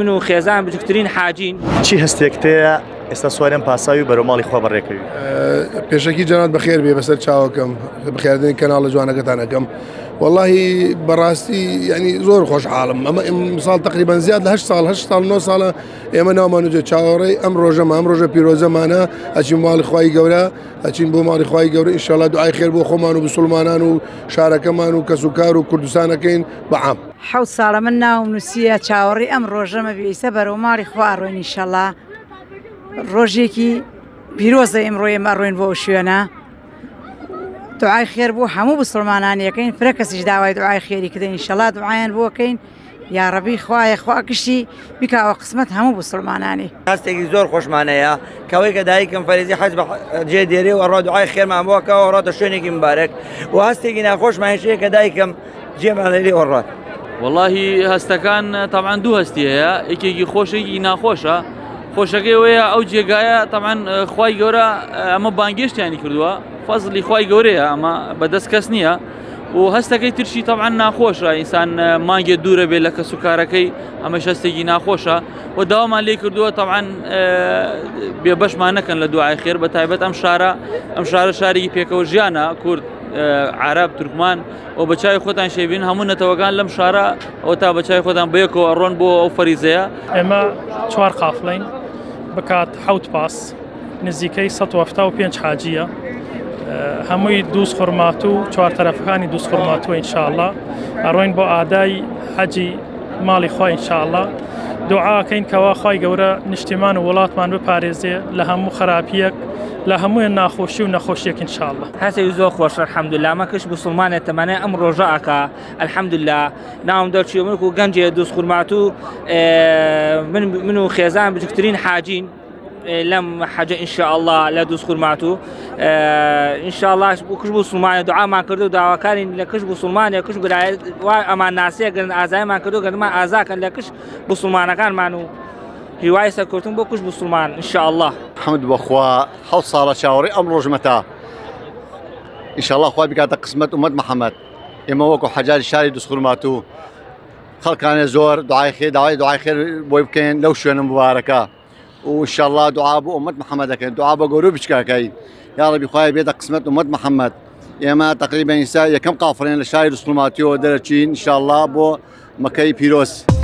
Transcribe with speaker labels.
Speaker 1: من و خێزان بچووکترین حاجین.
Speaker 2: چی هەستێکتەیە ئێستا سوارێن پاساوی بەرەو ماڵی خوا بەڕێکەوی؟
Speaker 3: پێشەکی جەنات بەخێر بێ بەسەر چاوەکەم بەخێردنی کەناڵە جوانەکەتانەکەم. والله بەڕاستی ینی زۆر خۆشحاڵم. ئەمە ئیمساڵ تقریبان زیاد لە 8 ساڵ 8 ساڵ 9 ساڵە ئێمە ناومانوجە چاوەڕێی ئەم ڕۆژەمە ئەم ڕۆژە پیرۆزەمانە ئەچین ماڵی خوای گەورە ئەچین بۆ ماڵی خوای گەورە ئینشاڵڵا دوعای خێر بۆ خۆمان و مسلمانان و شارەکەمان و کەس و کار و کوردستانەکەین بەعام.
Speaker 4: 7 ساڵە من ناوم نووسیە چاوەڕێی ئەم ڕۆژەمە بێئیسە بەرەو ماڵی خوا ئەڕۆین ئینشاڵڵا ڕۆژێکی پیرۆزە ئێمڕۆ ئێمە ئەڕۆین بۆ شوێنە. دوعای خێر بۆ هەموو مسلمانانیەکەین فرە کەسیش داوای دوعای خێری کردین ئینشاڵڵا دوعایان بۆکەین یا ڕەبی خوایە خوا کشتی بیکاوە قسمەت هەموو مسلمانانی.
Speaker 5: هەستێکی زۆر خۆشمانەیە کەوەی کە دایکم فەرێزی حەج جێ دێرێ و ڕۆ دوعای خێرمان بۆکەوە ڕۆتە شوێنێکی مبارەک و هەستێکی ناخۆشمانشەیە کە دایکم جێمان لێ وەڕات.
Speaker 6: والله هەستەکان طبعا دوو هەستی هەیە، یەکێکی خۆشێکی ناخۆشە. خۆشەکەی وەیە ئەو جێگایە طبعا خوای گەورە ئەمە بانگێشتیانی کردووە، فەزلی خوای گەورەیە، ئەمە بەدەست کەس نییە و هەستەکەی ترشی طبعا ناخۆشە، ئینسان مانگێ دوورە بێت لە کەس و کارەکەی، ئەمەش هەستێکی ناخۆشە و داوامان لێ کردووە طبعا بێبەشمان نەکەن لە دوعای خێر بە تایبەت ئەم شارە شارێکی پێکەوە ژیانە کورد عرب تورکمان و بە چای خۆتان شێبین هەموو نەتەوەکان لەم شارە ئەو تا بە چای خۆتان بەیەکەوە ئەڕۆن بۆ ئەو فەریزەیە.
Speaker 7: ئێمە 4 قافڵین بکات 7 پاس نزیکەی 175 حاجیە، هەمووی دووس خورمات و 4 تەرەفەکانی دووس خورماتوە ئینشاءڵڵا ئەڕۆین بۆ ئادای حەجی ماڵی خوا ئینشاءڵڵا. دوعاکەین کەوا خوای گەورە نیشتیمان و وڵاتمان بپارێزێ لە هەموو خراپیەک لە هەمووی ناخۆشی و نەخۆشیەک ئینشاءڵڵا.
Speaker 1: هەستی زۆر خۆش الحەمدوللا ئەمە کەس مسلمانێت تەمانەیە ئەم ڕۆژە ئەکا الحەمدوللا ناوم دەرچووە منک و گەنجێ دووس خورمات و من و خێزان بچووکترین حاجین لەم حەجە ئینشاءڵڵا لە دووس خورمات و ئینشاءڵڵا کش مسلمانە دوعامان کردو و داواکارین لە کش مسلمانێ کش برایەت ئەمان ناسەیە گەرن ئازایمان کردو گەرمان ئازاکەن لە کش مسلمانەکانمان و هیوای سەرکەوتن بۆ کش مسلمان ئینشاءڵڵا.
Speaker 2: حەمد بەخوا 7 ساڵە چاوەڕێی ئەم ڕۆژمەتە ئینشاءڵڵا خوا بکاتە قسمەت ئومەت محەممەد. ئێمە وەکو حەجاری شاری دووس خورمات و خەڵکانێ زۆر دوعای خێر داوای دوعای خێر بۆی بکەین لەو شوێنە مبارەکە و ئینشاءڵڵا دوعا بۆ ئومەت محەممەد دەکەین، دوعا بە گەورە و بچکاکەی یا ڕەبی خوای بێتە قسمەت ئومەت محەممەد. ئێمە تقریبا ئینسا یەکەم قافڵێن لە شاری دووس خورماتیەوە دەرەچین ئینشاءڵڵا بۆ مەکەی پیرۆز.